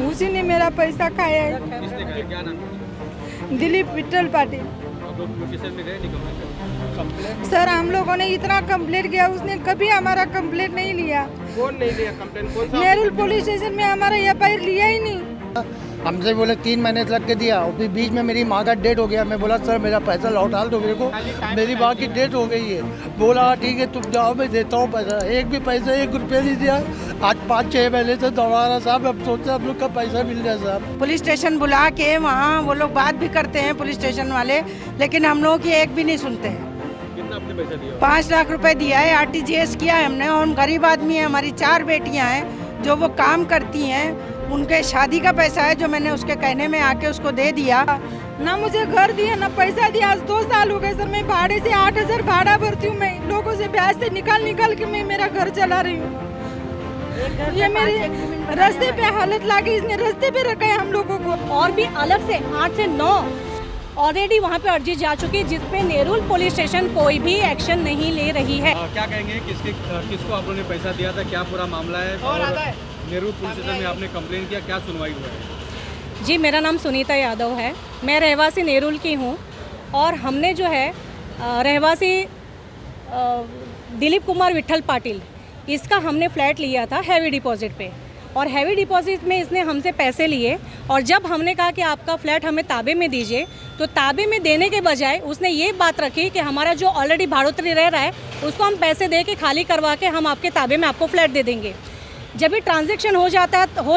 उसी ने मेरा पैसा खाया है। किसने खाया? क्या नाम है? दिलीप विट्ठल पाटिल। आप लोग पुलिस स्टेशन में गए नहीं कंप्लेंट? सर हम लोगों ने इतना कंप्लेंट किया, उसने कभी हमारा कंप्लेंट नहीं लिया। कौन नहीं लिया कंप्लेंट? कौन सा? नेरुल पुलिस स्टेशन में हमारा एफआईआर लिया ही नहीं। हमसे बोले 3 महीने लग के दिया और फिर बीच में मेरी माँ का डेट हो गया। मैं बोला सर मेरा पैसा लौटा दो मेरे को, मेरी माँ की डेट हो गई है। बोला ठीक है तुम जाओ मैं देता हूँ पैसा। एक भी पैसा 1 रुपया नहीं दिया। आज 5-6 महीने से दौड़ा रहा साहब। अब सोचते हम लोग का पैसा मिल जाए साहब। पुलिस स्टेशन बुला के वहाँ वो लोग बात भी करते हैं पुलिस स्टेशन वाले, लेकिन हम लोगों की एक भी नहीं सुनते हैं। कितना आपने पैसा दिया? 5 लाख रुपए दिया है, RTGS किया है हमने। और हम गरीब आदमी हैं, हमारी 4 बेटियां हैं जो वो काम करती हैं। उनके शादी का पैसा है जो मैंने उसके कहने में आके उसको दे दिया। ना मुझे घर दिया ना पैसा दिया। आज 2 साल हो गए सर। मैं भाड़े से 8,000 भाड़ा भरती हूँ। मैं लोगों से ब्याज से निकाल के मैं मेरा घर चला रही हूँ। ये मेरे रास्ते पे हालत लागी, इसने रास्ते पे रखा है हम लोगों को। और भी अलग से 8 से 9 ऑलरेडी वहाँ पे अर्जी जा चुकी है, जिसपे नेरुल पुलिस स्टेशन कोई भी एक्शन नहीं ले रही है। क्या कहेंगे? किसको आप लोगों ने पैसा दिया था? क्या पूरा मामला है? और नेहरू पुलिस स्टेशन में आपने कंप्लेन किया, क्या सुनवाई हुआ है? जी मेरा नाम सुनीता यादव है। मैं रहवासी नेरुल की हूँ और हमने जो है रहवासी दिलीप कुमार विट्ठल पाटिल, इसका हमने फ्लैट लिया था हैवी डिपॉजिट पे। और हैवी डिपॉजिट में इसने हमसे पैसे लिए और जब हमने कहा कि आपका फ्लैट हमें ताबे में दीजिए, तो ताबे में देने के बजाय उसने ये बात रखी कि हमारा जो ऑलरेडी भाड़ोतरी रह रहा है उसको हम पैसे दे के खाली करवा के हम आपके ताबे में आपको फ्लैट दे देंगे। जब भी ट्रांजैक्शन हो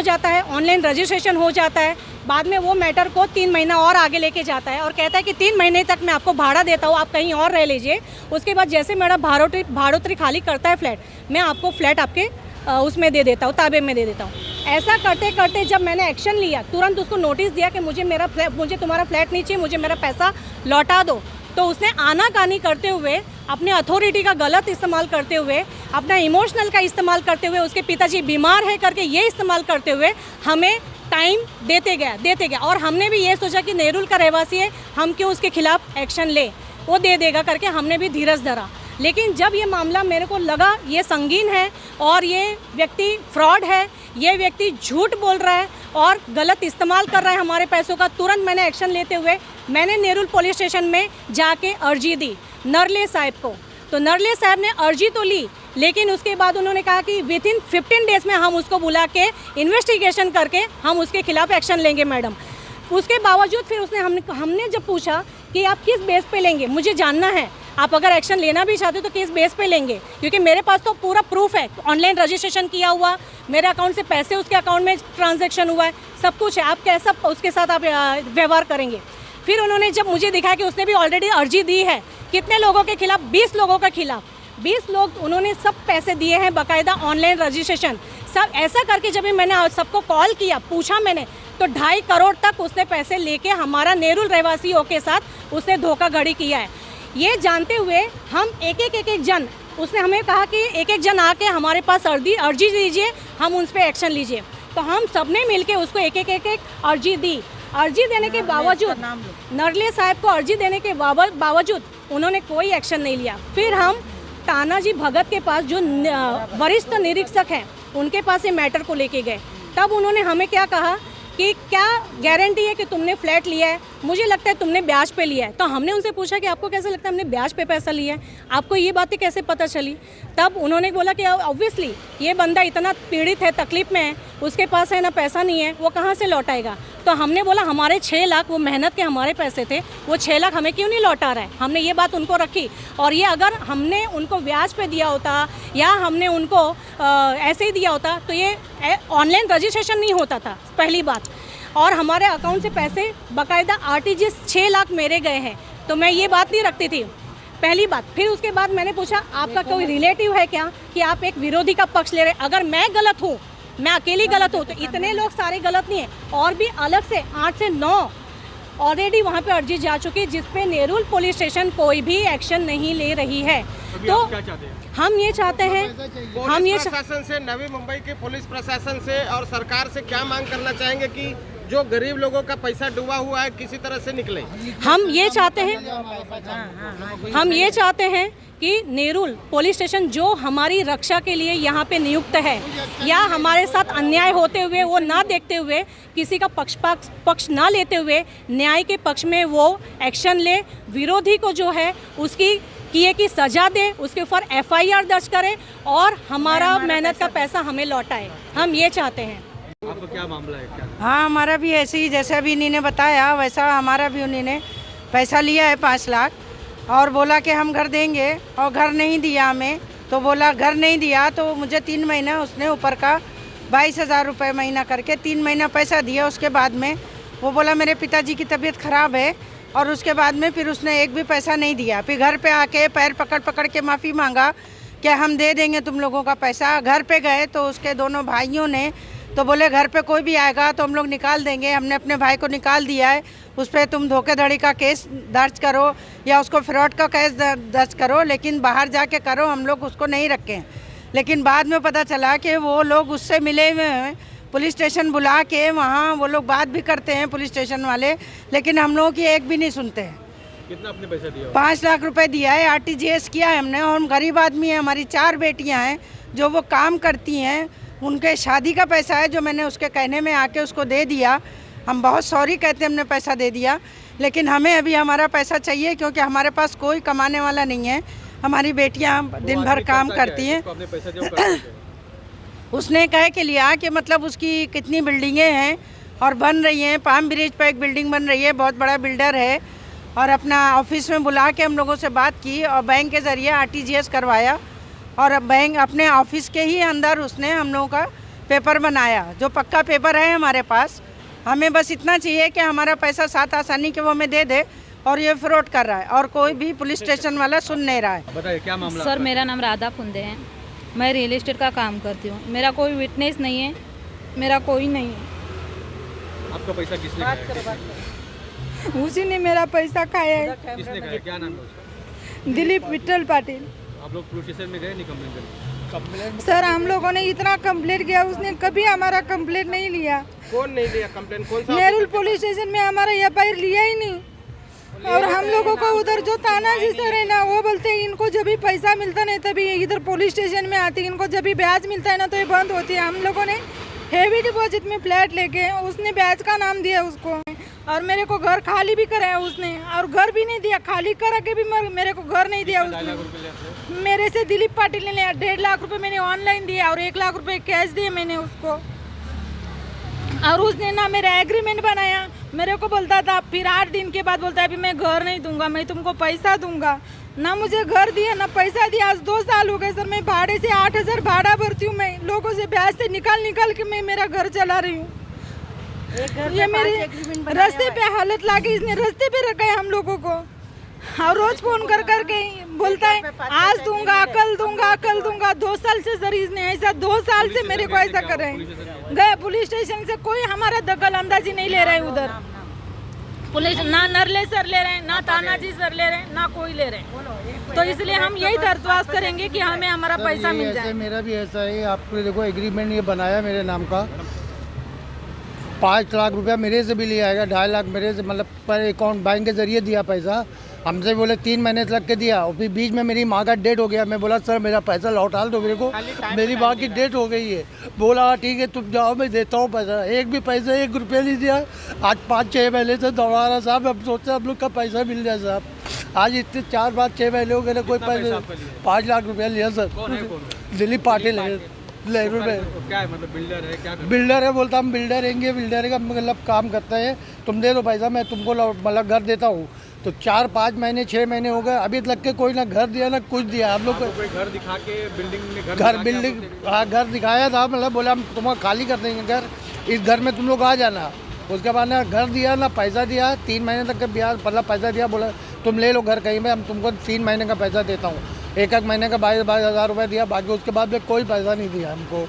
जाता है ऑनलाइन रजिस्ट्रेशन हो जाता है, बाद में वो मैटर को 3 महीना और आगे लेके जाता है और कहता है कि 3 महीने तक मैं आपको भाड़ा देता हूँ, आप कहीं और रह लीजिए। उसके बाद जैसे मेरा भाड़ोतरी खाली करता है फ्लैट, मैं आपको फ्लैट आपके उसमें दे देता हूँ, ताबे में दे देता हूँ। ऐसा करते करते जब मैंने एक्शन लिया, तुरंत उसको नोटिस दिया कि मुझे तुम्हारा फ्लैट नहीं चाहिए, मुझे मेरा पैसा लौटा दो, तो उसने आनाकानी करते हुए, अपने अथॉरिटी का गलत इस्तेमाल करते हुए, अपना इमोशनल का इस्तेमाल करते हुए, उसके पिताजी बीमार है करके ये इस्तेमाल करते हुए हमें टाइम देते गया। और हमने भी ये सोचा कि नेरुल का रहवासी है, हम क्यों उसके खिलाफ एक्शन ले, वो दे देगा करके हमने भी धीरज धरा। लेकिन जब ये मामला मेरे को लगा ये संगीन है और ये व्यक्ति फ्रॉड है, ये व्यक्ति झूठ बोल रहा है और गलत इस्तेमाल कर रहा है हमारे पैसों का, तुरंत मैंने एक्शन लेते हुए मैंने नेरुल पुलिस स्टेशन में जाके अर्जी दी नरले साहब को। तो नरले साहब ने अर्जी तो ली, लेकिन उसके बाद उन्होंने कहा कि विथिन 15 डेज़ में हम उसको बुला के इन्वेस्टिगेशन करके हम उसके खिलाफ एक्शन लेंगे मैडम। उसके बावजूद फिर हमने जब पूछा कि आप किस बेस पे लेंगे, मुझे जानना है, आप अगर एक्शन लेना भी चाहते हो तो किस बेस पे लेंगे, क्योंकि मेरे पास तो पूरा प्रूफ है, ऑनलाइन रजिस्ट्रेशन किया हुआ, मेरे अकाउंट से पैसे उसके अकाउंट में ट्रांजैक्शन हुआ है, सब कुछ है, आप कैसा उसके साथ आप व्यवहार करेंगे। फिर उन्होंने जब मुझे दिखाया कि उसने भी ऑलरेडी अर्जी दी है, कितने लोगों के खिलाफ, 20 लोगों के खिलाफ, 20 लोग उन्होंने सब पैसे दिए हैं, बाकायदा ऑनलाइन रजिस्ट्रेशन सब। ऐसा करके जब मैंने सबको कॉल किया, पूछा मैंने, तो 2.5 करोड़ तक उसने पैसे लेके हमारा नेरुल रहवासियों के साथ उसने धोखाधड़ी किया है। ये जानते हुए हम एक जन, उसने हमें कहा कि एक जन आके हमारे पास अर्जी दीजिए, हम उन पर एक्शन लीजिए। तो हम सब ने मिल के उसको एक अर्जी दी। अर्जी देने के बावजूद, नरले साहब को अर्जी देने के बावजूद उन्होंने कोई एक्शन नहीं लिया। फिर हम तानाजी भगत के पास, जो वरिष्ठ निरीक्षक हैं, उनके पास ये मैटर को लेके गए। तब उन्होंने हमें क्या कहा कि क्या गारंटी है कि तुमने फ्लैट लिया है, मुझे लगता है तुमने ब्याज पे लिया है। तो हमने उनसे पूछा कि आपको कैसे लगता है हमने ब्याज पे पैसा लिया है, आपको ये बातें कैसे पता चली। तब उन्होंने बोला कि ऑब्वियसली ये बंदा इतना पीड़ित है, तकलीफ में है, उसके पास है ना पैसा नहीं है, वो कहाँ से लौटाएगा। तो हमने बोला हमारे 6 लाख, वो मेहनत के हमारे पैसे थे, वो 6 लाख हमें क्यों नहीं लौटा रहा है। हमने ये बात उनको रखी, और ये अगर हमने उनको ब्याज पे दिया होता या हमने उनको ऐसे ही दिया होता तो ये ऑनलाइन रजिस्ट्रेशन नहीं होता था, पहली बात। और हमारे अकाउंट से पैसे बाकायदा RTGS 6 लाख मेरे गए हैं, तो मैं ये बात नहीं रखती थी, पहली बात। फिर उसके बाद मैंने पूछा आपका कोई रिलेटिव है क्या कि आप एक विरोधी का पक्ष ले रहे। अगर मैं गलत हूँ, मैं अकेली गलत हूँ, तो इतने लोग सारे गलत नहीं है। और भी अलग से 8 से 9 ऑलरेडी वहाँ पे अर्जी जा चुकी है, जिसपे नेरुल पुलिस स्टेशन कोई भी एक्शन नहीं ले रही है। तो क्या चाहते हैं? हम ये चाहते हैं, हम ये प्रशासन से, नवी मुंबई के पुलिस प्रशासन से और सरकार से क्या मांग करना चाहेंगे कि जो गरीब लोगों का पैसा डूबा हुआ है किसी तरह से निकले। हम ये चाहते हैं कि नेरुल पुलिस स्टेशन जो हमारी रक्षा के लिए यहाँ पे नियुक्त है, या हमारे साथ अन्याय होते हुए वो ना देखते हुए, किसी का पक्ष ना लेते हुए न्याय के पक्ष में वो एक्शन ले, विरोधी को जो है उसकी किए की सजा दे, उसके ऊपर FIR दर्ज करे और हमारा मेहनत का पैसा हमें लौटाए। हम ये चाहते हैं। आपका क्या मामला है? क्या हाँ, हमारा भी ऐसे ही जैसा अभी इन्हीं ने बताया वैसा हमारा भी उन्हीं ने पैसा लिया है 5 लाख और बोला कि हम घर देंगे और घर नहीं दिया हमें। तो बोला घर नहीं दिया तो मुझे 3 महीना उसने ऊपर का 22,000 रुपये महीना करके 3 महीना पैसा दिया। उसके बाद में वो बोला मेरे पिताजी की तबीयत ख़राब है और उसके बाद में फिर उसने एक भी पैसा नहीं दिया। फिर घर पे आके पैर पकड़ के माफ़ी मांगा कि हम दे देंगे तुम लोगों का पैसा। घर पे गए तो उसके दोनों भाइयों ने तो बोले घर पे कोई भी आएगा तो हम लोग निकाल देंगे। हमने अपने भाई को निकाल दिया है, उस पर तुम धोखाधड़ी का केस दर्ज करो या उसको फ्रॉड का केस दर्ज करो, लेकिन बाहर जाके करो, हम लोग उसको नहीं रखें। लेकिन बाद में पता चला कि वो लोग उससे मिले हुए हैं, पुलिस स्टेशन बुला के वहाँ वो लोग बात भी करते हैं पुलिस स्टेशन वाले, लेकिन हम लोगों की एक भी नहीं सुनते हैं। कितना आपने पैसा दिया? 5 लाख रुपए दिया है, RTGS किया है हमने। और हम गरीब आदमी हैं, हमारी 4 बेटियां हैं जो वो काम करती हैं, उनके शादी का पैसा है जो मैंने उसके कहने में आके उसको दे दिया। हम बहुत सॉरी कहते हैं हमने पैसा दे दिया, लेकिन हमें अभी हमारा पैसा चाहिए क्योंकि हमारे पास कोई कमाने वाला नहीं है। हमारी बेटियां दिन भर काम करती हैं। उसने कह के लिया कि मतलब उसकी कितनी बिल्डिंगें हैं और बन रही हैं। पाम ब्रिज पर एक बिल्डिंग बन रही है, बहुत बड़ा बिल्डर है, और अपना ऑफिस में बुला के हम लोगों से बात की और बैंक के ज़रिए RTGS करवाया और बैंक अपने ऑफिस के ही अंदर उसने हम लोगों का पेपर बनाया, जो पक्का पेपर है हमारे पास। हमें बस इतना चाहिए कि हमारा पैसा साथ आसानी के वो हमें दे दे, और ये फ्रॉड कर रहा है और कोई भी पुलिस स्टेशन वाला सुन नहीं रहा है। बताइए क्या मामला? सर, मेरा नाम राधा फुंदे है, मैं रियल एस्टेट का काम करती हूँ। मेरा कोई विटनेस नहीं है, मेरा कोई नहीं है। आपका पैसा किसने खाया? उसी ने मेरा पैसा खाया है। किसने खाया? क्या नाम है उसका? दिलीप विट्ठल पाटिल। आप लोग पुलिस स्टेशन में गए नहीं कंप्लेन करने? सर, हम लोगों ने इतना कंप्लेंट किया, उसने कभी हमारा कंप्लेंट नहीं लिया। कौन नहीं लिया कंप्लेन? कौन सा? नेरुल पुलिस स्टेशन में हमारा FIR लिया ही नहीं। और हम लोगों को उधर जो तानाजी सर है ना, वो बोलते हैं इनको जब भी पैसा मिलता नहीं तभी इधर पुलिस स्टेशन में आती, इनको जब भी ब्याज मिलता है ना तो ये बंद होती है। हम लोगों ने हेवी डिपॉजिट में फ्लैट लेके उसने ब्याज का नाम दिया उसको, और मेरे को घर खाली भी कराया उसने, और घर भी नहीं दिया, खाली करा के भी मेरे को घर नहीं दिया उसने। मेरे से दिलीप पाटिल ने लिया 1.5 लाख रुपए मैंने ऑनलाइन दिया और 1 लाख रुपए कैश दिए मैंने उसको। और उसने ना मेरा एग्रीमेंट बनाया, मेरे को बोलता था, फिर 8 दिन के बाद बोलता है अभी मैं घर नहीं दूंगा, मैं तुमको पैसा दूंगा। ना मुझे घर दिया ना पैसा दिया। आज 2 साल हो गए सर, मैं भाड़े से 8,000 भाड़ा भरती हूँ, मैं लोगों से ब्याज से निकाल के मैं मेरा घर चला रही हूँ। ये मेरे रास्ते पे हालत लाके इसने रास्ते पे रखा है हम लोगों को, और रोज फोन कर के बोलता है आज दूंगा, कल दूंगा, कल दूंगा। 2 साल से सर इसने ऐसा 2 साल से मेरे को ऐसा कर रहे हैं। गए पुलिस स्टेशन से, कोई हमारा दखल अंदाजी नहीं ले रहा है उधर। पुलिस ना नरले सर ले रहे हैं, ना तानाजी सर ले रहे हैं, ना कोई ले रहे हैं। तो इसलिए हम यही दरख्वास्त करेंगे कि हमें हमारा पैसा मिल जाए। मेरा भी ऐसा है, आपने देखो एग्रीमेंट ये बनाया मेरे नाम का, 5 लाख रुपया मेरे से भी लिया है, 2.5 लाख मेरे से, मतलब पर अकाउंट बैंक के जरिए दिया पैसा। हमसे बोले 3 महीने लग के दिया, और फिर बीच में मेरी माँ का डेट हो गया। मैं बोला सर मेरा पैसा लौटा दो मेरे को, मेरी माँ की डेट हो गई है। बोला ठीक है तुम जाओ, मैं देता हूँ पैसा। एक भी पैसा 1 रुपया नहीं दिया। आज 5-6 महीने से दौड़ा रहा साहब, अब सोचते हम लोग का पैसा मिल जाए साहब। आज इतने 4-5-6 महीने हो गए, कोई पैसा 5 लाख रुपया लिया सर। दिलीप पाटिल है, क्या है मतलब बिल्डर है? क्या बिल्डर है, बोलता हम बिल्डर रहेंगे, बिल्डर का मतलब काम करता है, तुम दे दो पैसा, मैं तुमको मतलब घर देता हूँ। तो 4-5 महीने 6 महीने हो गए, अभी तक के कोई ना घर दिया ना कुछ दिया। हम लोग को घर दिखा के बिल्डिंग में घर दिखाया था, मतलब बोला हम तुम्हारा खाली कर देंगे घर, इस घर में तुम लोग आ जाना। उसके बाद ना घर दिया ना पैसा दिया, 3 महीने तक का ब्याज मतलब पैसा दिया। बोला तुम ले लो घर कहीं में, हम तुमको 3 महीने का पैसा देता हूँ। 1-1 महीने का 22,000 रुपये दिया, बाकी उसके बाद में कोई पैसा नहीं दिया हमको।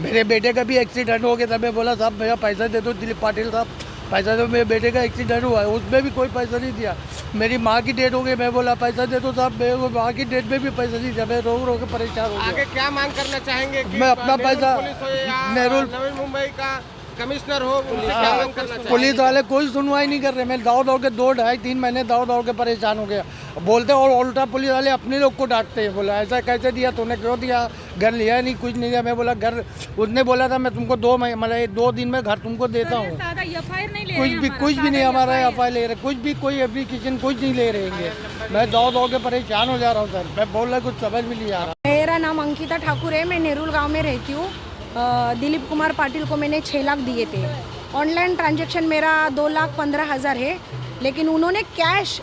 मेरे बेटे का भी एक्सीडेंट हो गया था, मैं बोला साहब मेरा पैसा दे दो, दिलीप पाटिल साहब पैसा दो, मेरे बेटे का एक्सीडेंट हुआ है, उसमें भी कोई पैसा नहीं दिया। मेरी माँ की डेट हो गई, मैं बोला पैसा दे दो साहब, मेरे को माँ की डेट में भी पैसा नहीं दिया। मैं रो के परेशान हो गया। आगे क्या मांग करना चाहेंगे? मैं अपना पैसा नवी मुंबई का कमिश्नर हो उनसे क्या मांग करना चाहिए? पुलिस वाले कोई सुनवाई नहीं कर रहे। मैं दौड़ दौड़ के 2-2.5-3 महीने दौड़ दौड़ के परेशान हो गया। बोलते और उल्टा पुलिस वाले अपने लोग को डांटते हैं। बोला ऐसा कैसे दिया तूने, क्यों दिया, घर लिया नहीं, कुछ नहीं दिया। मैं बोला घर, उसने बोला था मैं तुमको 2 दिन में घर तुमको देता हूँ। कुछ भी नहीं हमारा FIR ले रहे, कुछ भी कोई एप्लीकेशन कुछ नहीं ले रहेंगे। मैं दौड़ दौड़ के परेशान हो जा रहा हूँ सर। मैं बोल रहा कुछ समझ भी नहीं आ रहा। मेरा नाम अंकिता ठाकुर है, मैं नेरुल गांव में रहती हूँ। दिलीप कुमार पाटिल को मैंने 6 लाख दिए थे। ऑनलाइन ट्रांजैक्शन मेरा 2,15,000 है, लेकिन उन्होंने कैश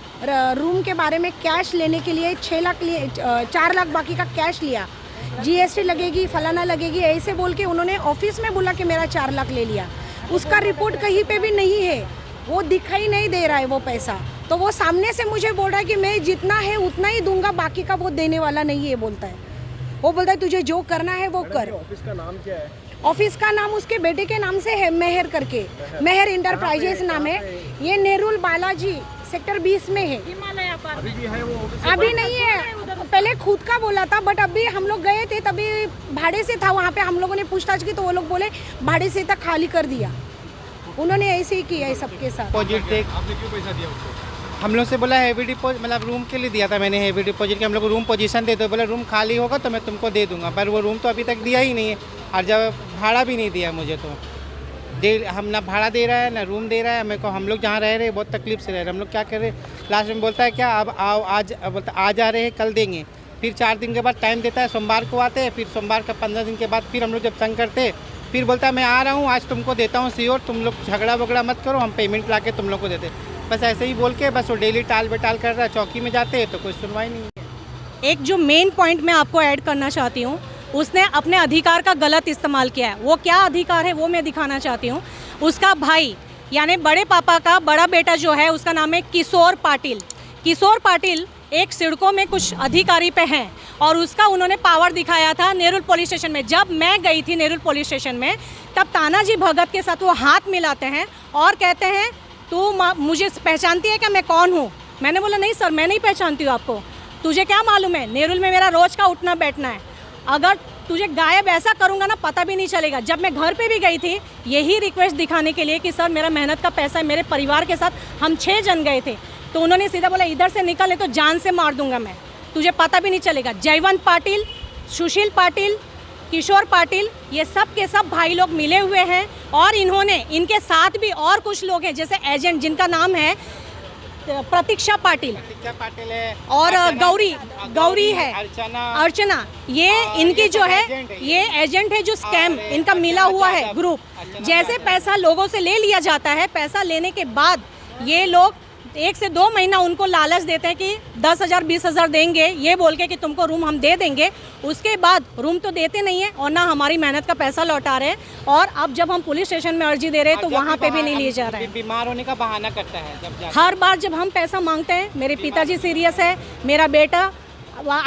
रूम के बारे में कैश लेने के लिए 6 लाख लिए, 4 लाख बाकी का कैश लिया। GST लगेगी, फलाना लगेगी, ऐसे बोल के उन्होंने ऑफिस में बोला कि मेरा 4 लाख ले लिया। उसका रिपोर्ट कहीं पे भी नहीं है, वो दिखाई नहीं दे रहा है वो पैसा। तो वो सामने से मुझे बोल रहा है कि मैं जितना है उतना ही दूंगा, बाकी का वो देने वाला नहीं है बोलता है। वो बोलता है तुझे जो करना है वो कर। ऑफिस का नाम क्या है? ऑफिस का नाम उसके बेटे के नाम से है, मेहर करके, मेहर इंटरप्राइजेस नाम है। ये नेरुल बालाजी सेक्टर 20 में है। अभी भी है वो ऑफिस? अभी नहीं है, पहले खुद का बोला था, बट अभी हम लोग गए थे तभी भाड़े से था वहाँ पे। हम लोगों ने पूछताछ की तो वो लोग बोले भाड़े से तक खाली कर दिया। उन्होंने ऐसे ही किया है सबके साथ। आपने क्यों पैसा दिया उसको? हम लोग से बोला हैवी डिपॉजिट, मतलब रूम के लिए दिया था मैंने हैवी डिपॉजिट के। हम लोग को रूम पोजीशन दे दो, बोला रूम खाली होगा तो मैं तुमको दे दूंगा, पर वो रूम तो अभी तक दिया ही नहीं है। और जब भाड़ा भी नहीं दिया मुझे, तो हम ना भाड़ा दे रहा है ना रूम दे रहा है मेरे को। हम लोग जहाँ रह रहे हैं बहुत तकलीफ से रह रहे हैं। हम लोग क्या कर रहे हैं, लास्ट में बोलता है क्या अब आओ, आज बोलता आज आ रहे हैं कल देंगे। फिर 4 दिन के बाद टाइम देता है, सोमवार को आते हैं। फिर सोमवार का 15 दिन के बाद फिर हम लोग जब तंग करते हैं, फिर बोलता है मैं आ रहा हूँ आज तुमको देता हूँ श्योर, तुम लोग झगड़ा वगड़ा मत करो, हम पेमेंट ला के तुम लोग को देते। बस ऐसे ही बोल के बस वो डेली टाल बेटाल कर रहा है। चौकी में जाते हैं तो कोई सुनवाई नहीं है। एक जो मेन पॉइंट मैं आपको ऐड करना चाहती हूँ, उसने अपने अधिकार का गलत इस्तेमाल किया है। वो क्या अधिकार है वो मैं दिखाना चाहती हूँ। उसका भाई यानी बड़े पापा का बड़ा बेटा जो है उसका नाम है किशोर पाटिल। किशोर पाटिल एक सिडको में कुछ अधिकारी पे हैं और उसका उन्होंने पावर दिखाया था नेरुल पुलिस स्टेशन में। जब मैं गई थी नेरुल पुलिस स्टेशन में तब तानाजी भगत के साथ वो हाथ मिलाते हैं और कहते हैं तू मुझे पहचानती है क्या, मैं कौन हूँ? मैंने बोला नहीं सर मैं नहीं पहचानती हूँ आपको, तुझे क्या मालूम है, नेरुल में मेरा रोज़ का उठना बैठना है, अगर तुझे गायब ऐसा करूँगा ना पता भी नहीं चलेगा। जब मैं घर पे भी गई थी यही रिक्वेस्ट दिखाने के लिए कि सर मेरा मेहनत का पैसा है, मेरे परिवार के साथ हम 6 जन गए थे, तो उन्होंने सीधा बोला इधर से निकले तो जान से मार दूंगा मैं, तुझे पता भी नहीं चलेगा। जयवंत पाटिल, सुशील पाटिल, किशोर पाटिल, ये सब के सब भाई लोग मिले हुए हैं और इन्होंने इनके साथ भी और कुछ लोग हैं जैसे एजेंट जिनका नाम है प्रतीक्षा पाटिल है और गौरी है, अर्चना, ये इनकी जो है ये एजेंट है जो स्कैम इनका मिला हुआ है ग्रुप। जैसे पैसा लोगों से ले लिया जाता है, पैसा लेने के बाद ये लोग 1 से 2 महीना उनको लालच देते हैं कि 10,000 20,000 देंगे, ये बोल के कि तुमको रूम हम दे देंगे। उसके बाद रूम तो देते नहीं है और ना हमारी मेहनत का पैसा लौटा रहे हैं। और अब जब हम पुलिस स्टेशन में अर्जी दे रहे हैं तो वहाँ पे भी नहीं लिए जा रहे हैं। बीमार होने का बहाना करता है जब हर बार जब हम पैसा मांगते हैं, मेरे पिताजी सीरियस है, मेरा बेटा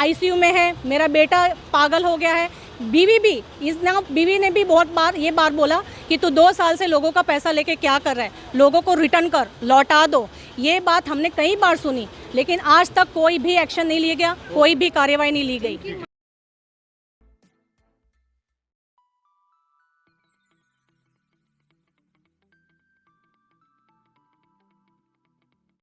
ICU में है, मेरा बेटा पागल हो गया है, बीवी ने भी बहुत बार ये बात बोला कि तू 2 साल से लोगों का पैसा लेके क्या कर रहा है, लोगों को रिटर्न कर, लौटा दो। ये बात हमने कई बार सुनी लेकिन आज तक कोई भी एक्शन नहीं लिया गया, कोई भी कार्रवाई नहीं ली गई।